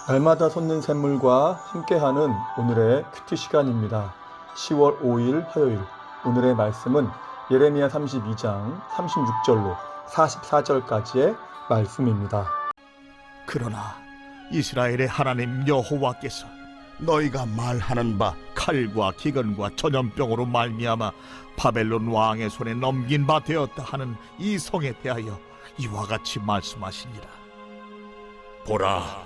날마다 솟는 샘물과 함께하는 오늘의 큐티 시간입니다. 10월 5일 화요일, 오늘의 말씀은 예레미야 32장 36절로 44절까지의 말씀입니다. 그러나 이스라엘의 하나님 여호와께서 너희가 말하는 바 칼과 기근과 전염병으로 말미암아 바벨론 왕의 손에 넘긴 바 되었다 하는 이 성에 대하여 이와 같이 말씀하시니라. 보라,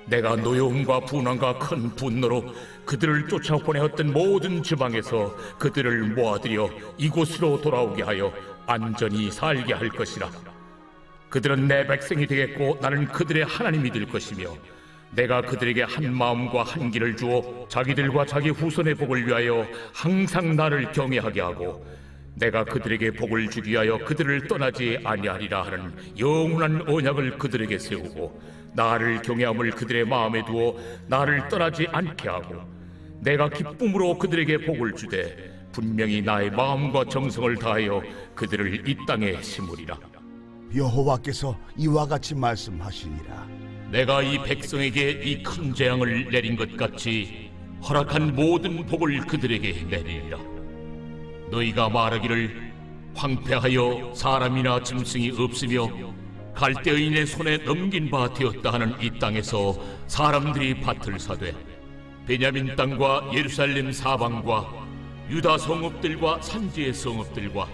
내가 노여움과 분함과 큰 분노로 그들을 쫓아보내었던 모든 지방에서 그들을 모아들여 이곳으로 돌아오게 하여 안전히 살게 할 것이라. 그들은 내 백성이 되겠고 나는 그들의 하나님이 될 것이며, 내가 그들에게 한 마음과 한 길을 주어 자기들과 자기 후손의 복을 위하여 항상 나를 경외하게 하고, 내가 그들에게 복을 주기 위하여 그들을 떠나지 아니하리라 하는 영원한 언약을 그들에게 세우고, 나를 경외함을 그들의 마음에 두어 나를 떠나지 않게 하고, 내가 기쁨으로 그들에게 복을 주되 분명히 나의 마음과 정성을 다하여 그들을 이 땅에 심으리라. 여호와께서 이와 같이 말씀하시니라. 내가 이 백성에게 이 큰 재앙을 내린 것 같이 허락한 모든 복을 그들에게 내리리라. 너희가 말하기를 황폐하여 사람이나 짐승이 없으며 갈대어인의 손에 넘긴 바 되었다 하는 이 땅에서 사람들이 밭을 사되 베냐민 땅과 예루살렘 사방과 유다 성읍들과 산지의 성읍들과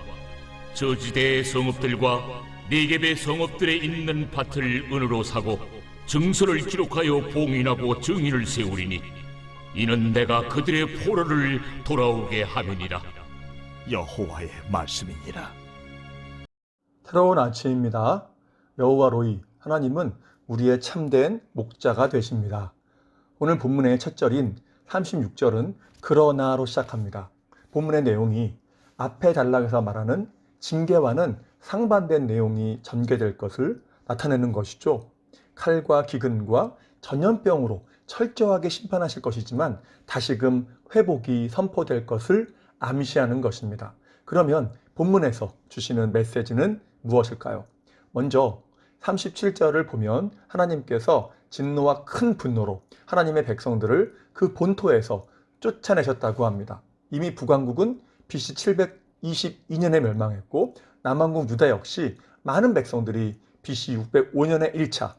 저지대의 성읍들과 네겝의 성읍들에 있는 밭을 은으로 사고 증서를 기록하여 봉인하고 증인을 세우리니 이는 내가 그들의 포로를 돌아오게 함이니라. 여호와의 말씀이니라. 새로운 아침입니다. 여호와 로이, 하나님은 우리의 참된 목자가 되십니다. 오늘 본문의 첫 절인 36절은 그러나로 시작합니다. 본문의 내용이 앞에 단락에서 말하는 징계와는 상반된 내용이 전개될 것을 나타내는 것이죠. 칼과 기근과 전염병으로 철저하게 심판하실 것이지만 다시금 회복이 선포될 것을 암시하는 것입니다. 그러면 본문에서 주시는 메시지는 무엇일까요? 먼저 37절을 보면 하나님께서 진노와 큰 분노로 하나님의 백성들을 그 본토에서 쫓아내셨다고 합니다. 이미 북왕국은 BC 722년에 멸망했고 남왕국 유다 역시 많은 백성들이 BC 605년에 1차,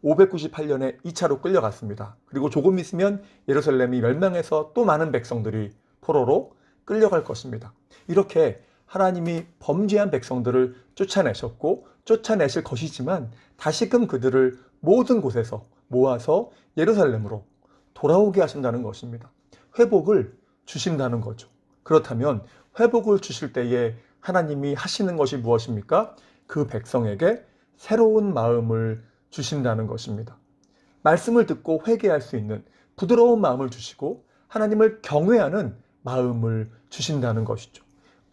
598년에 2차로 끌려갔습니다. 그리고 조금 있으면 예루살렘이 멸망해서 또 많은 백성들이 포로로 끌려갈 것입니다. 이렇게 하나님이 범죄한 백성들을 쫓아내셨고 쫓아내실 것이지만 다시금 그들을 모든 곳에서 모아서 예루살렘으로 돌아오게 하신다는 것입니다. 회복을 주신다는 거죠. 그렇다면 회복을 주실 때에 하나님이 하시는 것이 무엇입니까? 그 백성에게 새로운 마음을 주신다는 것입니다. 말씀을 듣고 회개할 수 있는 부드러운 마음을 주시고 하나님을 경외하는 마음을 주신다는 것이죠.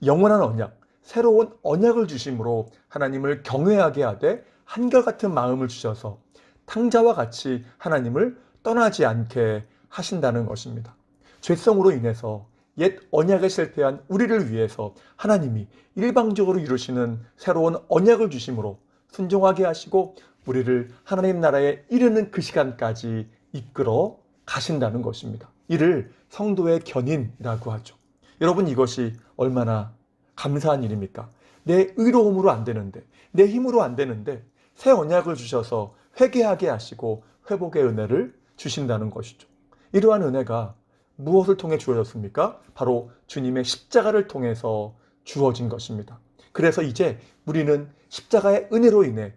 영원한 언약, 새로운 언약을 주심으로 하나님을 경외하게 하되 한결같은 마음을 주셔서 탕자와 같이 하나님을 떠나지 않게 하신다는 것입니다. 죄성으로 인해서 옛 언약에 실패한 우리를 위해서 하나님이 일방적으로 이루시는 새로운 언약을 주심으로 순종하게 하시고 우리를 하나님 나라에 이르는 그 시간까지 이끌어 가신다는 것입니다. 이를 성도의 견인이라고 하죠. 여러분, 이것이 얼마나 감사한 일입니까? 내 의로움으로 안 되는데, 내 힘으로 안 되는데 새 언약을 주셔서 회개하게 하시고 회복의 은혜를 주신다는 것이죠. 이러한 은혜가 무엇을 통해 주어졌습니까? 바로 주님의 십자가를 통해서 주어진 것입니다. 그래서 이제 우리는 십자가의 은혜로 인해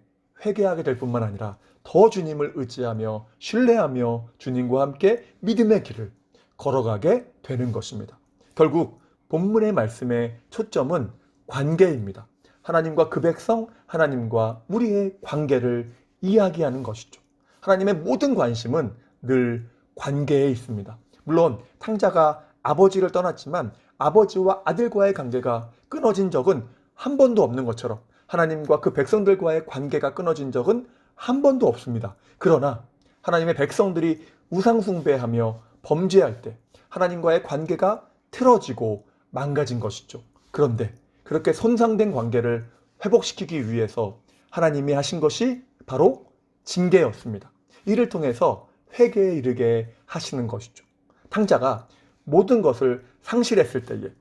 회개하게 될 뿐만 아니라 더 주님을 의지하며 신뢰하며 주님과 함께 믿음의 길을 걸어가게 되는 것입니다. 결국 본문의 말씀의 초점은 관계입니다. 하나님과 그 백성, 하나님과 우리의 관계를 이야기하는 것이죠. 하나님의 모든 관심은 늘 관계에 있습니다. 물론 탕자가 아버지를 떠났지만 아버지와 아들과의 관계가 끊어진 적은 한 번도 없는 것처럼 하나님과 그 백성들과의 관계가 끊어진 적은 한 번도 없습니다. 그러나 하나님의 백성들이 우상 숭배하며 범죄할 때 하나님과의 관계가 틀어지고 망가진 것이죠. 그런데 그렇게 손상된 관계를 회복시키기 위해서 하나님이 하신 것이 바로 징계였습니다. 이를 통해서 회개에 이르게 하시는 것이죠. 탕자가 모든 것을 상실했을 때에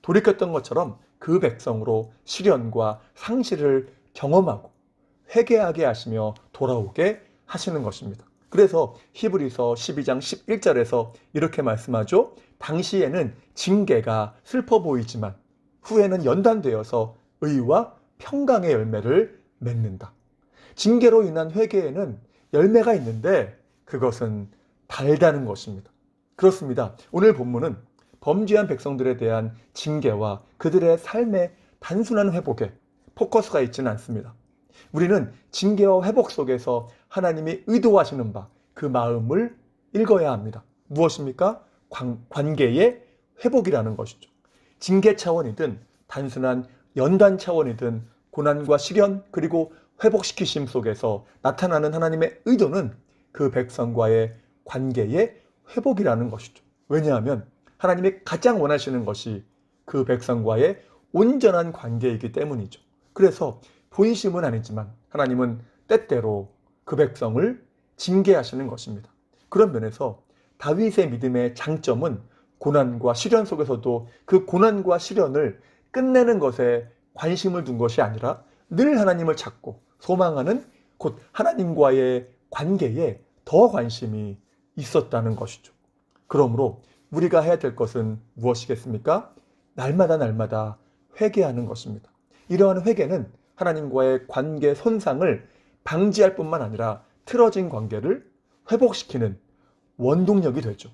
돌이켰던 것처럼 그 백성으로 시련과 상실을 경험하고 회개하게 하시며 돌아오게 하시는 것입니다. 그래서 히브리서 12장 11절에서 이렇게 말씀하죠. 당시에는 징계가 슬퍼 보이지만 후에는 연단되어서 의와 평강의 열매를 맺는다. 징계로 인한 회개에는 열매가 있는데 그것은 달다는 것입니다. 그렇습니다. 오늘 본문은 범죄한 백성들에 대한 징계와 그들의 삶의 단순한 회복에 포커스가 있지는 않습니다. 우리는 징계와 회복 속에서 하나님이 의도하시는 바 그 마음을 읽어야 합니다. 무엇입니까? 관계의 회복이라는 것이죠. 징계 차원이든 단순한 연단 차원이든 고난과 시련 그리고 회복시키심 속에서 나타나는 하나님의 의도는 그 백성과의 관계의 회복이라는 것이죠. 왜냐하면 하나님이 가장 원하시는 것이 그 백성과의 온전한 관계이기 때문이죠. 그래서 본심은 아니지만 하나님은 때때로 그 백성을 징계하시는 것입니다. 그런 면에서 다윗의 믿음의 장점은 고난과 시련 속에서도 그 고난과 시련을 끝내는 것에 관심을 둔 것이 아니라 늘 하나님을 찾고 소망하는 곧 하나님과의 관계에 더 관심이 있었다는 것이죠. 그러므로 우리가 해야 될 것은 무엇이겠습니까? 날마다 회개하는 것입니다. 이러한 회개는 하나님과의 관계 손상을 방지할 뿐만 아니라 틀어진 관계를 회복시키는 원동력이 되죠.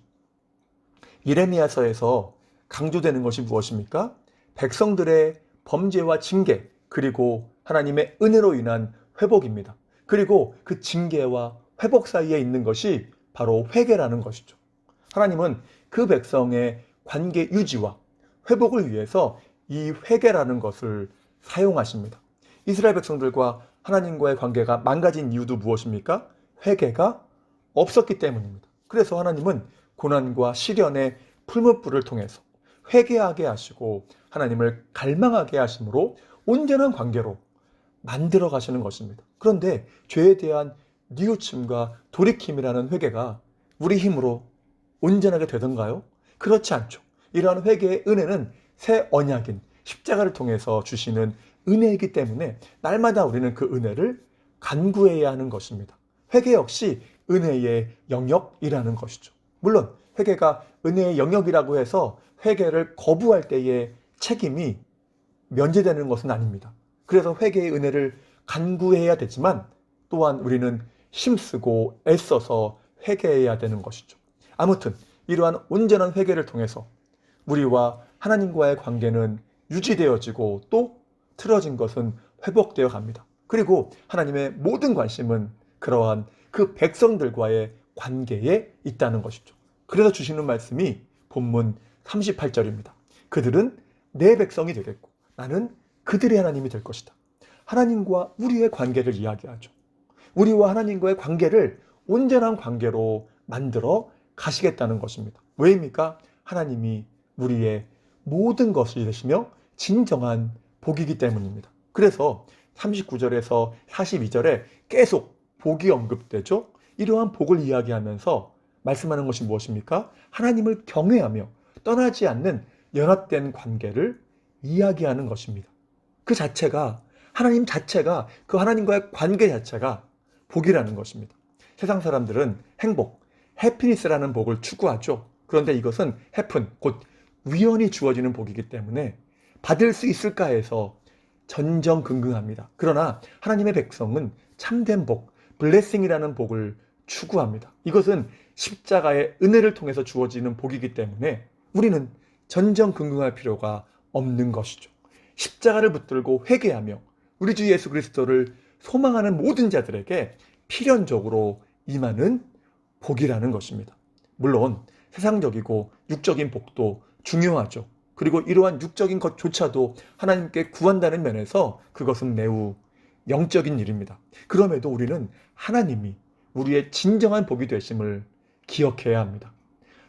예레미야서에서 강조되는 것이 무엇입니까? 백성들의 범죄와 징계 그리고 하나님의 은혜로 인한 회복입니다. 그리고 그 징계와 회복 사이에 있는 것이 바로 회개라는 것이죠. 하나님은 그 백성의 관계 유지와 회복을 위해서 이 회개라는 것을 사용하십니다. 이스라엘 백성들과 하나님과의 관계가 망가진 이유도 무엇입니까? 회개가 없었기 때문입니다. 그래서 하나님은 고난과 시련의 풀무불을 통해서 회개하게 하시고 하나님을 갈망하게 하심으로 온전한 관계로 만들어 가시는 것입니다. 그런데 죄에 대한 뉘우침과 돌이킴이라는 회개가 우리 힘으로 온전하게 되던가요? 그렇지 않죠. 이러한 회개의 은혜는 새 언약인 십자가를 통해서 주시는 은혜이기 때문에 날마다 우리는 그 은혜를 간구해야 하는 것입니다. 회개 역시 은혜의 영역이라는 것이죠. 물론 회개가 은혜의 영역이라고 해서 회개를 거부할 때의 책임이 면제되는 것은 아닙니다. 그래서 회개의 은혜를 간구해야 되지만 또한 우리는 힘쓰고 애써서 회개해야 되는 것이죠. 아무튼 이러한 온전한 회개를 통해서 우리와 하나님과의 관계는 유지되어지고 또 틀어진 것은 회복되어 갑니다. 그리고 하나님의 모든 관심은 그러한 그 백성들과의 관계에 있다는 것이죠. 그래서 주시는 말씀이 본문 38절입니다. 그들은 내 백성이 되겠고 나는 그들의 하나님이 될 것이다. 하나님과 우리의 관계를 이야기하죠. 우리와 하나님과의 관계를 온전한 관계로 만들어 가시겠다는 것입니다. 왜입니까? 하나님이 우리의 모든 것이 되시며 진정한 복이기 때문입니다. 그래서 39절에서 42절에 계속 복이 언급되죠. 이러한 복을 이야기하면서 말씀하는 것이 무엇입니까? 하나님을 경외하며 떠나지 않는 연합된 관계를 이야기하는 것입니다. 그 자체가 하나님 자체가 그 하나님과의 관계 자체가 복이라는 것입니다. 세상 사람들은 행복, 해피니스라는 복을 추구하죠. 그런데 이것은 해픈, 곧 우연히 주어지는 복이기 때문에 받을 수 있을까 해서 전전긍긍합니다. 그러나 하나님의 백성은 참된 복, 블레싱이라는 복을 추구합니다. 이것은 십자가의 은혜를 통해서 주어지는 복이기 때문에 우리는 전전긍긍할 필요가 없는 것이죠. 십자가를 붙들고 회개하며 우리 주 예수 그리스도를 소망하는 모든 자들에게 필연적으로 임하는 복이라는 것입니다. 물론 세상적이고 육적인 복도 중요하죠. 그리고 이러한 육적인 것조차도 하나님께 구한다는 면에서 그것은 매우 영적인 일입니다. 그럼에도 우리는 하나님이 우리의 진정한 복이 되심을 기억해야 합니다.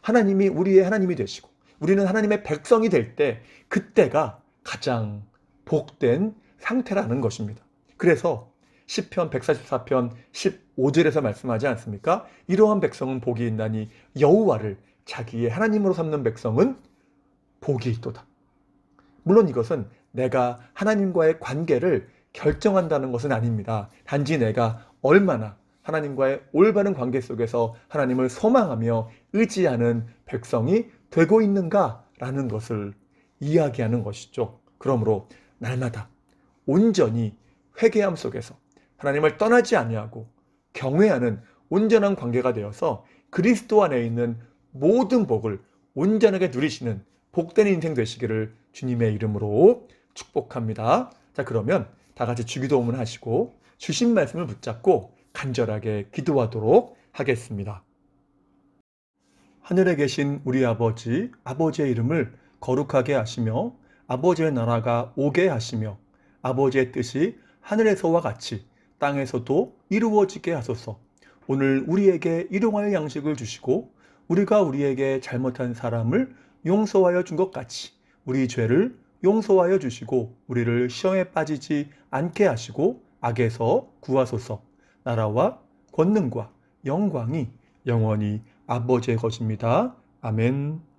하나님이 우리의 하나님이 되시고 우리는 하나님의 백성이 될 때 그때가 가장 복된 상태라는 것입니다. 그래서 시편 144편 15절에서 말씀하지 않습니까? 이러한 백성은 복이 있나니 여호와를 자기의 하나님으로 삼는 백성은 복이 있도다. 물론 이것은 내가 하나님과의 관계를 결정한다는 것은 아닙니다. 단지 내가 얼마나 하나님과의 올바른 관계 속에서 하나님을 소망하며 의지하는 백성이 되고 있는가라는 것을 이야기하는 것이죠. 그러므로 날마다 온전히 회개함 속에서 하나님을 떠나지 아니하고 경외하는 온전한 관계가 되어서 그리스도 안에 있는 모든 복을 온전하게 누리시는 복된 인생 되시기를 주님의 이름으로 축복합니다. 자, 그러면 다 같이 주기도문을 하시고 주신 말씀을 붙잡고 간절하게 기도하도록 하겠습니다. 하늘에 계신 우리 아버지, 아버지의 이름을 거룩하게 하시며 아버지의 나라가 오게 하시며 아버지의 뜻이 하늘에서와 같이 땅에서도 이루어지게 하소서. 오늘 우리에게 일용할 양식을 주시고 우리가 우리에게 잘못한 사람을 용서하여 준 것 같이 우리 죄를 용서하여 주시고 우리를 시험에 빠지지 않게 하시고 악에서 구하소서. 나라와 권능과 영광이 영원히 아버지의 것입니다. 아멘.